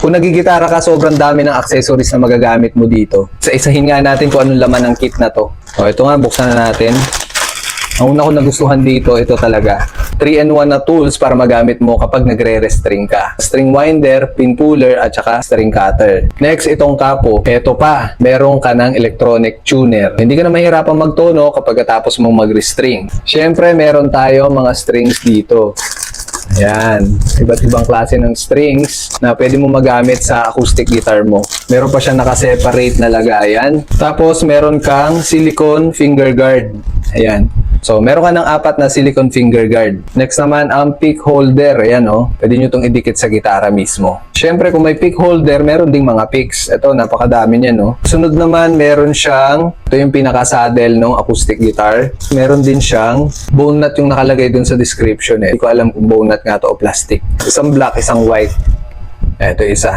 Kung nagigitara ka, sobrang dami ng accessories na magagamit mo dito. Isa-isahin nga natin kung anong laman ng kit na to. O, ito nga, buksan na natin. Ang una ko nagustuhan dito, ito talaga. 3-in-1 na tools para magamit mo kapag nagre-restring ka. String winder, pin puller, at saka string cutter. Next, itong kapo. Ito pa, meron ka ng electronic tuner. Hindi ka na mahirapang magtono kapag tapos mong mag-restring. Siyempre, meron tayo mga strings dito. Ayan, iba't ibang klase ng strings na pwede mo magamit sa acoustic guitar mo. Meron pa siya naka-separate na lagayan. Tapos, meron kang silicone finger guard. Ayan. So, meron ka ng 4 na silicone finger guard. Next naman, ang pick holder. Ayan, oh. Pwede nyo itong idikit sa gitara mismo. Siyempre, kung may pick holder, meron ding mga picks. Ito, napakadami niyan, no? Sunod naman, meron siyang, ito yung pinaka-saddle ng acoustic guitar. Meron din siyang bone nut yung nakalagay dun sa description, eh. Hindi ko alam kung bone nut nga to o plastic. Isang black, isang white. Ito isa.